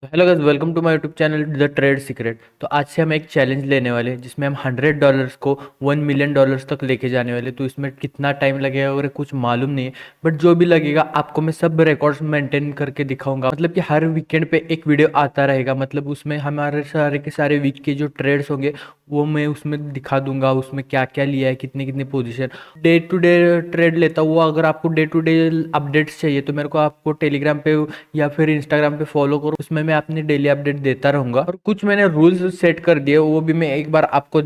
Hello guys, welcome to my YouTube channel the trade secret. तो आज से हम एक चैलेंज लेने वाले हैं जिसमें हम $100 को $1 मिलियन तक लेके जाने वाले। तो इसमें कितना टाइम लगेगा और कुछ मालूम नहीं है, बट जो भी लगेगा आपको मैं सब रिकॉर्ड्स मेंटेन करके दिखाऊंगा। मतलब कि हर वीकेंड पे एक वीडियो आता रहेगा, मतलब उसमें हमारे सारे के सारे वीक के जो ट्रेड्स होंगे वो मैं उसमें दिखा दूंगा, उसमें क्या क्या लिया है, कितनी कितनी position. Day to day trade लेता हूँ। अगर आपको डे टू डे अपडेट्स चाहिए तो मेरे को आपको टेलीग्राम पे या फिर इंस्टाग्राम पे फॉलो करो, उसमें मैं अपनी डेली अपडेट देता रहूंगा। और कुछ मैंने रूल्स सेट कर दिए, वो भी मैं एक बार आपको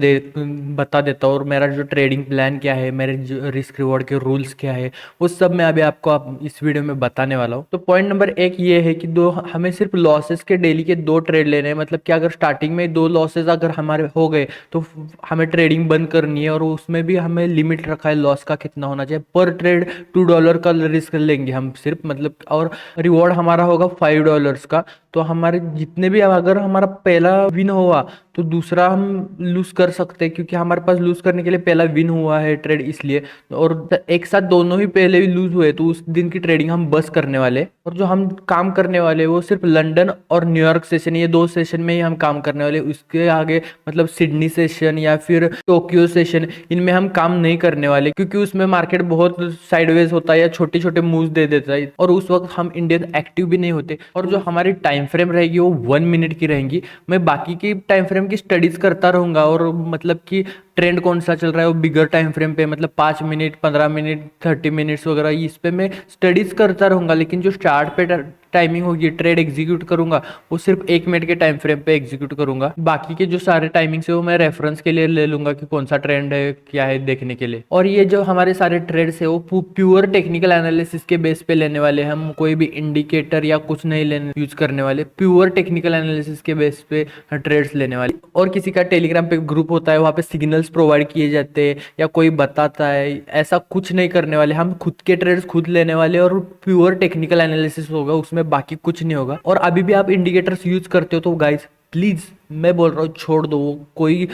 बता देता हूँ। और मेरा जो ट्रेडिंग प्लान क्या है, मेरे रिस्क रिवॉर्ड के रूल्स क्या है, वो सब मैं अभी आपको इस वीडियो में बताने वाला हूँ। तो पॉइंट नंबर एक ये है कि हमें सिर्फ लॉसेस के डेली के 2 ट्रेड लेने हैं। मतलब कि अगर स्टार्टिंग में 2 लॉसेस अगर हमारे हो गए तो हमें ट्रेडिंग बंद करनी है। और उसमें भी हमें लिमिट रखा है लॉस का कितना होना चाहिए। पर ट्रेड $2 का रिस्क लेंगे हम सिर्फ, मतलब। और रिवॉर्ड हमारा होगा $5 का। तो हमारे जितने भी, अगर हमारा पहला विन हुआ तो दूसरा हम लूज कर सकते हैं, क्योंकि हमारे पास लूज करने के लिए पहला विन हुआ है ट्रेड, इसलिए। और एक साथ दोनों ही पहले भी लूज हुए तो उस दिन की ट्रेडिंग हम बस करने वाले। और जो हम काम करने वाले वो सिर्फ लंदन और न्यूयॉर्क सेशन, ये 2 सेशन में ही हम काम करने वाले। उसके आगे मतलब सिडनी सेशन या फिर टोक्यो सेशन, इनमें हम काम नहीं करने वाले, क्योंकि उसमें मार्केट बहुत साइडवेज होता है या छोटे छोटे मूव्स दे देता है, और उस वक्त हम इंडियन एक्टिव भी नहीं होते। और जो हमारी टाइम फ्रेम रहेगी वो 1 मिनट की रहेंगी। मैं बाकी की टाइम फ्रेम की स्टडीज करता रहूंगा, और मतलब कि ट्रेंड कौन सा चल रहा है वो बिगर टाइम फ्रेम पे, मतलब 5 मिनट, 15 मिनट, 30 मिनट्स वगैरह, इस पे मैं स्टडीज करता रहूंगा। लेकिन जो स्टार्ट पे टाइमिंग होगी, ट्रेड एग्जीक्यूट करूंगा, वो सिर्फ 1 मिनट के टाइम फ्रेम पे एग्जीक्यूट करूंगा। बाकी के जो सारे टाइमिंग्स है वो मैं रेफरेंस के लिए ले लूंगा कि कौन सा ट्रेंड है, क्या है, देखने के लिए। और ये जो हमारे सारे ट्रेड्स है वो प्योर टेक्निकल एनालिसिस के बेस पे लेने वाले हैं। हम कोई भी इंडिकेटर या कुछ नहीं लेने यूज करने वाले, प्योर टेक्निकल एनालिसिस के बेस पे ट्रेड्स लेने वाले। और किसी का टेलीग्राम पे ग्रुप होता है, वहाँ पे सिग्नल्स प्रोवाइड किए जाते हैं या कोई बताता है, ऐसा कुछ नहीं करने वाले। हम खुद के ट्रेड्स खुद लेने वाले और प्योर टेक्निकल एनालिसिस होगा उसमें, बाकी कुछ नहीं होगा। और अभी भी आप इंडिकेटर्स यूज करते हो तो गाइस प्लीज मैं बोल रहा हूँ छोड़ दो। वो कोई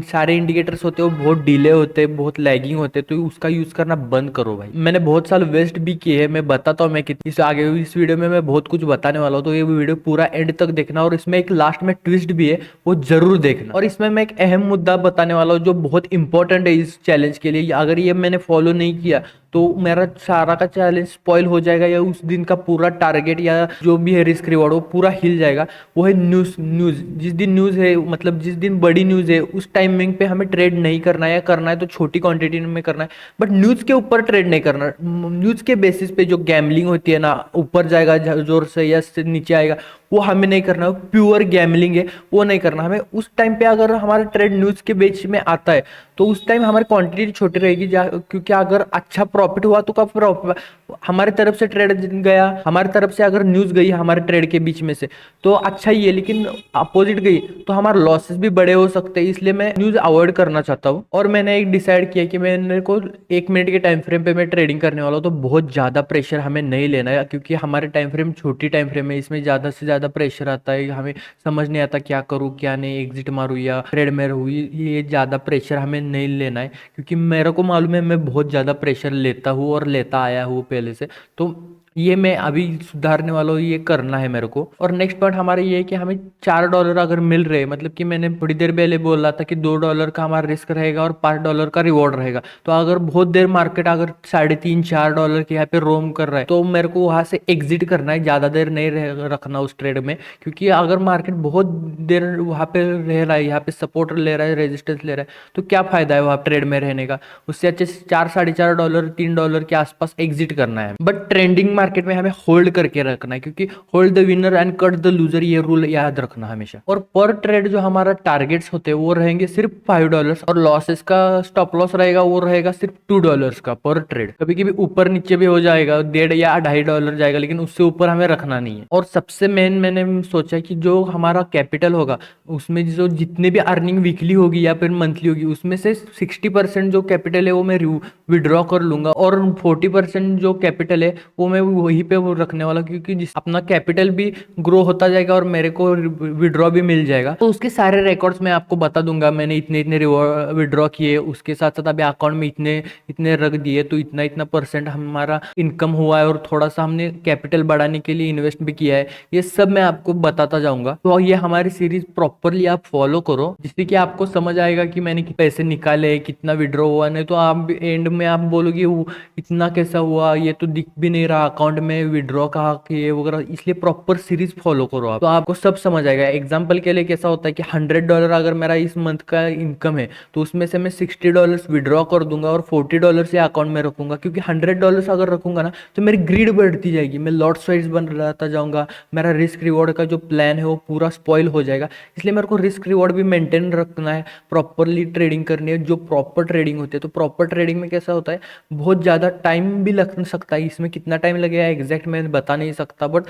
सारे इंडिकेटर्स होते हैं वो बहुत डिले होते हैं, बहुत लैगिंग होते हैं, तो उसका यूज करना बंद करो भाई। मैंने बहुत साल वेस्ट भी किए हैं, मैं बताता हूँ मैं कितनी। इस आगे इस वीडियो में मैं बहुत कुछ बताने वाला हूँ, तो ये वीडियो पूरा एंड तक देखना। और इसमें एक लास्ट में ट्विस्ट भी है, वो जरूर देखना। और इसमें मैं एक अहम मुद्दा बताने वाला हूँ जो बहुत इंपॉर्टेंट है इस चैलेंज के लिए। अगर ये मैंने फॉलो नहीं किया तो मेरा सारा का चैलेंज स्पॉइल हो जाएगा, या उस दिन का पूरा टारगेट या जो भी है रिस्क रिवॉर्ड वो पूरा हिल जाएगा। वो है न्यूज़। जिस दिन न्यूज़ है, मतलब जिस दिन बड़ी न्यूज़ है, उस टाइमिंग पे हमें ट्रेड नहीं करना है, या करना है तो छोटी क्वांटिटी में करना है। बट न्यूज़ के ऊपर ट्रेड नहीं करना। न्यूज़ के बेसिस पे जो गैमलिंग होती है ना, ऊपर जाएगा जोर से या नीचे आएगा, वो हमें नहीं करना। प्योर गैमलिंग है, वो नहीं करना हमें। उस टाइम पे अगर हमारा ट्रेड न्यूज़ के बेच में आता है तो उस टाइम हमारी क्वांटिटी छोटी रहेगी, क्योंकि अगर अच्छा प्रॉफिट हुआ तो कब प्रॉफिट हमारे तरफ से ट्रेड गया, हमारी तरफ से अगर न्यूज़ गई हमारे ट्रेड के बीच में से तो अच्छा ही है। लेकिन अपोजिट गई तो हमारे लॉसेस भी बड़े हो सकते हैं, इसलिए मैं न्यूज़ अवॉइड करना चाहता हूँ। और मैंने एक डिसाइड किया कि मैंने को 1 मिनट के टाइम फ्रेम पे मैं ट्रेडिंग करने वाला हूँ। तो बहुत ज़्यादा प्रेशर हमें नहीं लेना है, क्योंकि हमारे टाइम फ्रेम छोटी टाइम फ्रेम है, इसमें ज़्यादा से ज़्यादा प्रेशर आता है। हमें समझ नहीं आता क्या करूँ क्या नहीं, एग्जिट मारूँ या ट्रेड में रहूँ। ये ज़्यादा प्रेशर हमें नहीं लेना है, क्योंकि मेरे को मालूम है मैं बहुत ज़्यादा प्रेशर लेता हूँ और लेता आया हूँ पहले से। तो ये मैं अभी सुधारने वाला हूँ, ये करना है मेरे को। और नेक्स्ट पॉइंट हमारा ये है कि हमें $4 अगर मिल रहे, मतलब कि मैंने थोड़ी देर पहले बोल रहा था कि $2 का हमारा रिस्क रहेगा और $5 का रिवॉर्ड रहेगा। तो अगर बहुत देर मार्केट अगर 3.5-4 डॉलर के यहाँ पे रोम कर रहा है तो मेरे को वहां से एग्जिट करना है, ज्यादा देर नहीं रखना उस ट्रेड में। क्योंकि अगर मार्केट बहुत देर वहां पे रह रहा है, यहाँ पे सपोर्ट ले रहा है, रेजिस्टेंस ले रहा है, तो क्या फायदा है वहां ट्रेड में रहने का। उससे अच्छे से 4-4.5 डॉलर, $3 के आसपास एग्जिट करना है। बट ट्रेंडिंग मार्केट में हमें होल्ड करके रखना है, क्योंकि hold the winner and cut the loser, ये रूल याद रखना हमेशा। और पर ट्रेड जो हमारा टारगेट्स होते हैं वो रहेंगे सिर्फ $5, और लॉसेस का स्टॉप लॉस रहेगा वो रहेगा सिर्फ $2 का पर ट्रेड। कभी कभी ऊपर नीचे भी हो जाएगा, 1.5 या $2.5 जाएगा, लेकिन उससे ऊपर हमें रखना नहीं है। और सबसे मेन मैंने सोचा कि जो हमारा कैपिटल होगा उसमें जो जितने भी अर्निंग वीकली होगी या फिर मंथली होगी, उसमें से 60% जो कैपिटल है वो मैं विड्रॉ कर लूंगा, और 40% जो कैपिटल है वो मैं वहीं पे वो रखने वाला, क्योंकि जिस अपना कैपिटल भी ग्रो होता जाएगा और मेरे को विड्रॉ भी मिल जाएगा। तो उसके सारे रिकॉर्ड्स मैं आपको बता दूंगा, मैंने इतने इतने विड्रॉ किए, उसके साथ साथ अभी अकाउंट में इतने इतने रख दिए, तो इतना इतना परसेंट हमारा इनकम हुआ है, और थोड़ा सा हमने कैपिटल बढ़ाने के लिए इन्वेस्ट भी किया है। ये सब मैं आपको बताता जाऊंगा। तो ये हमारी सीरीज प्रॉपरली आप फॉलो करो, जिससे कि आपको समझ आएगा कि मैंने पैसे निकाले, कितना विड्रॉ हुआ। नहीं तो आप एंड में आप बोलोगे वो इतना कैसा हुआ, ये तो दिख भी नहीं रहा अकाउंट में, विड्रॉ कहाँ किए वगैरह। इसलिए प्रॉपर सीरीज फॉलो करो आप, तो आपको सब समझ आएगा। एग्जाम्पल के लिए कैसा होता है कि $100 अगर मेरा इस मंथ का इनकम है, तो उसमें से मैं $60 विड्रॉ कर दूंगा और $40 से अकाउंट में रखूंगा, क्योंकि $100 अगर रखूंगा ना तो मेरी ग्रीड बढ़ती जाएगी, मैं लॉट साइज बन रहता जाऊंगा, मेरा रिस्क रिवॉर्ड का जो प्लान है वो पूरा स्पॉइल हो जाएगा। इसलिए मेरे को रिस्क रिवॉर्ड भी मेंटेन रखना है, प्रॉपरली ट्रेडिंग करनी है, जो प्रॉपर ट्रेडिंग होती है। तो प्रॉपर ट्रेडिंग में कैसा होता है, बहुत ज़्यादा टाइम भी लग सकता है, इसमें कितना टाइम लगेगा एग्जैक्ट मैं बता नहीं सकता, बट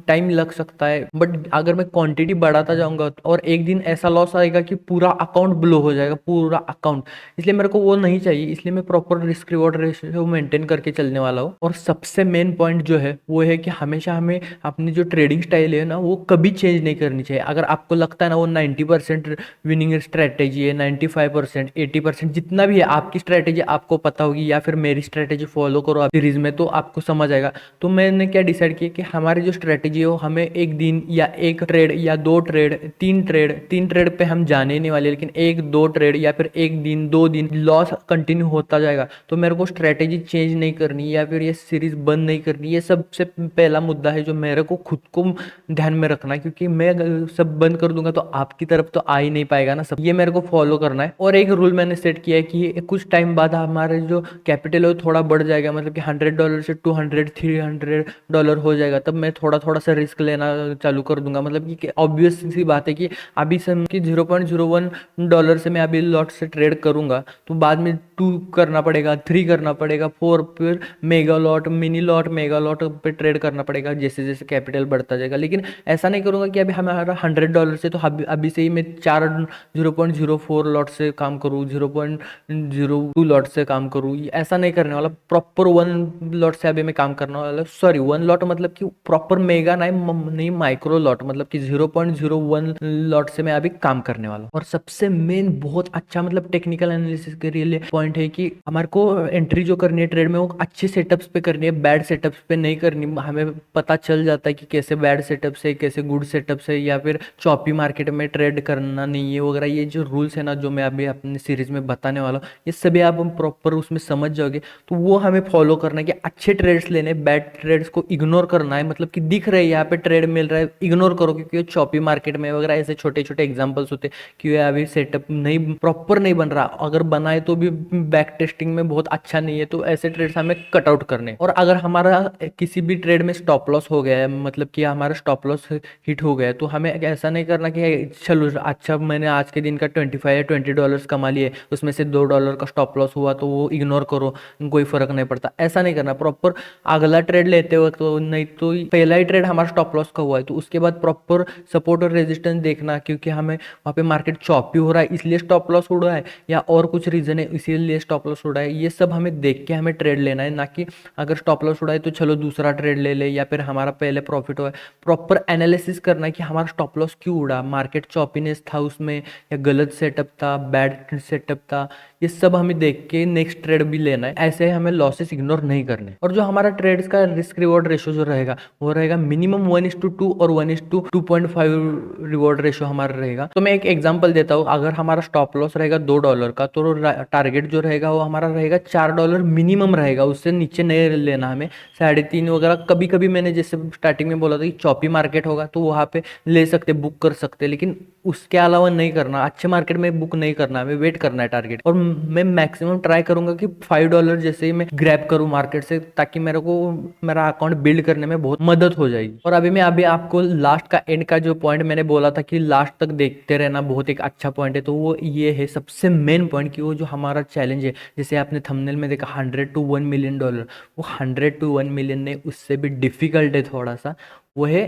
टाइम लग सकता है। बट अगर मैं क्वांटिटी बढ़ाता जाऊंगा और एक दिन ऐसा लॉस आएगा कि पूरा अकाउंट ब्लो हो जाएगा, पूरा अकाउंट। इसलिए मेरे को वो नहीं चाहिए, इसलिए मैं proper risk reward ratio maintain करके चलने वाला हूँ। और सबसे मेन पॉइंट जो है वो है कि हमेशा हमें अपनी जो ट्रेडिंग स्टाइल है ना वो कभी चेंज नहीं करनी चाहिए। अगर आपको लगता है ना वो 90% विनिंग स्ट्रेटेजी है, 95%, 80%, जितना भी है आपकी स्ट्रेटेजी आपको पता होगी, या फिर मेरी स्ट्रेटेजी फॉलो करो आप सीरीज में, तो आपको समझ आएगा। तो मैंने क्या डिसाइड किया कि हमारी जो स्ट्रेटेजी है वो हमें एक दिन या एक ट्रेड या दो ट्रेड, तीन ट्रेड पे हम जाने ही नहीं वाले, लेकिन एक दो ट्रेड या फिर एक दिन दो दिन लॉस कंटिन्यू होता जाएगा, तो मेरे को स्ट्रेटेजी चेंज नहीं करनी या फिर ये सीरीज बंद नहीं करनी। ये सबसे पहला मुद्दा है जो मेरे को खुद को ध्यान में रखना है, क्योंकि मैं सब बंद कर दूंगा तो आपकी तरफ तो आ ही नहीं पाएगा ना सब। ये मेरे को फॉलो करना है। और एक रूल मैंने सेट किया है कि कुछ टाइम बाद हमारे जो कैपिटल है वो थोड़ा बढ़ जाएगा, मतलब कि $100 से 200 $300 हो जाएगा, तब मैं थोड़ा थोड़ा सा रिस्क लेना चालू कर दूंगा। मतलब कि ऑब्वियस सी बात है कि अभी से कि $0.01 से मैं अभी लॉट से ट्रेड करूंगा, तो बाद में 2 करना पड़ेगा, 3 करना पड़ेगा, 4, फिर mega lot, mini lot, mega lot पे ट्रेड करना पड़ेगा जैसे जैसे कैपिटल बढ़ता जाएगा। लेकिन ऐसा नहीं करूंगा कि अभी हमारा $100 से तो अभी से ही मैं 0.04 लॉट से काम करूँ, 0.02 लॉट से काम करूँ, ऐसा नहीं करने वाला। प्रॉपर 1 लॉट से अभी मैं काम करने वाला, सॉरी 1 लॉट मतलब कि प्रॉपर मेगा नहीं माइक्रो लॉट, मतलब कि 0.01 लॉट से मैं अभी काम करने वाला हूँ। और सबसे मेन बहुत अच्छा मतलब टेक्निकल एनालिसिस के लिए पॉइंट है कि हमारे को एंट्री जो करनी है ट्रेड में वो अच्छे सेटअप्स पे करनी है, बैड सेटअप्स पे नहीं करनी। हमें पता चल जाता है कि कैसे बैड सेटअप्स है, कैसे गुड सेटअप्स है, या फिर चॉपी मार्केट में ट्रेड करना नहीं है वगैरह। ये जो रूल्स है ना जो मैं अभी अपनी सीरीज में बताने वाला हूँ, ये सभी आप प्रॉपर उसमें समझ जाओगे, तो वो हमें फॉलो करना है कि अच्छे ट्रेड्स लेने, बैड ट्रेड्स को इग्नोर करना है। मतलब कि दिख रहे हैं यहाँ पे ट्रेड मिल रहा है, इग्नोर करो, क्योंकि चॉपी मार्केट में वगैरह ऐसे छोटे छोटे एग्जांपल्स होते कि ये अभी सेटअप नहीं प्रॉपर नहीं बन रहा, अगर बनाए तो भी बैक टेस्टिंग में बहुत अच्छा नहीं है, तो ऐसे ट्रेड्स हमें कट आउट करने। और अगर हमारा किसी भी ट्रेड में स्टॉप लॉस हो गया है, मतलब कि हमारा स्टॉप लॉस हिट हो गया है, तो हमें ऐसा नहीं करना कि चलो अच्छा मैंने आज के दिन का 25 या $20 कमा लिए, उसमें से $2 का स्टॉप लॉस हुआ तो वो इग्नोर करो, कोई फर्क नहीं पड़ता। ऐसा नहीं करना, प्रॉपर अगला ट्रेड लेते वक्त तो नहीं तो पहला ही ट्रेड हमारा स्टॉप लॉस का हुआ है तो उसके बाद प्रॉपर सपोर्ट और रेजिस्टेंस देखना, क्योंकि हमें वहाँ पे मार्केट चॉपी हो रहा है इसलिए स्टॉप लॉस उड़ा है, या और कुछ रीजन है इसीलिए स्टॉप लॉस उड़ा है। ये सब हमें देख के हमें ट्रेड लेना है, ना कि अगर स्टॉप लॉस उड़ा है तो चलो दूसरा ट्रेड ले ले, या फिर हमारा पहले प्रॉफिट हुआ है। प्रॉपर एनालिसिस करना है कि हमारा स्टॉप लॉस क्यों उड़ा, मार्केट चॉपीनेस था उसमें, या गलत सेटअप था, बैड सेटअप था, ये सब हमें देख के नेक्स्ट ट्रेड भी लेना है। ऐसे हमें लॉसेस इग्नोर नहीं करने। और जो हमारा ट्रेड्स का रिस्क रिवॉर्ड रेशियो जो रहेगा वो रहेगा मिनिमम 1:2 और 1:2.5 रिवॉर्ड रेशियो हमारा रहेगा। तो मैं एक एग्जांपल देता हूँ, अगर हमारा स्टॉप लॉस रहेगा $2 का, तो टारगेट जो रहेगा वो हमारा रहेगा $4 मिनिमम रहेगा, उससे नीचे नहीं लेना हमें। 3.5 वगैरह कभी कभी मैंने जैसे स्टार्टिंग में बोला था कि चॉपी मार्केट होगा तो वहाँ पे ले सकते, बुक कर सकते, लेकिन उसके अलावा नहीं करना, अच्छे मार्केट में बुक नहीं करना, हमें वेट करना है टारगेट। और मैं मैक्सिमम ट्राई करूंगा कि $5 जैसे ही मैं ग्रैब करूं मार्केट से, ताकि मेरे को मेरा अकाउंट बिल्ड करने में बहुत मदद हो जाएगी। और अभी आपको लास्ट का एंड का जो पॉइंट मैंने बोला था कि लास्ट तक देखते रहना बहुत एक अच्छा पॉइंट है, तो वो ये है सबसे मेन पॉइंट कि वो जो हमारा चैलेंज है, जैसे आपने थंबनेल में देखा $100 to $1 million, वो $100 to $1 million नहीं, उससे भी डिफिकल्ट है थोड़ा सा, वो है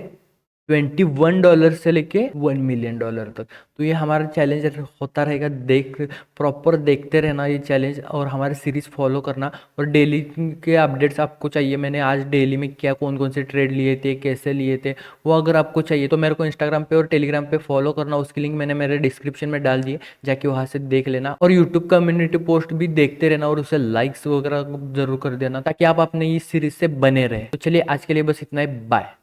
$21 से लेके $1 मिलियन तक। तो ये हमारा चैलेंज होता रहेगा, प्रॉपर देखते रहना ये चैलेंज, और हमारे सीरीज फॉलो करना, और डेली के अपडेट्स आपको चाहिए। मैंने आज डेली में क्या कौन कौन से ट्रेड लिए थे, कैसे लिए थे, वो अगर आपको चाहिए तो मेरे को इंस्टाग्राम पे और टेलीग्राम पे फॉलो करना। उसकी लिंक मैंने मेरे डिस्क्रिप्शन में डाल दी है, जाके वहाँ से देख लेना। और यूट्यूब कम्युनिटी पोस्ट भी देखते रहना, और उसे लाइक्स वगैरह जरूर कर देना, ताकि आप अपने इस सीरीज से बने रहे। तो चलिए आज के लिए बस इतना ही, बाय।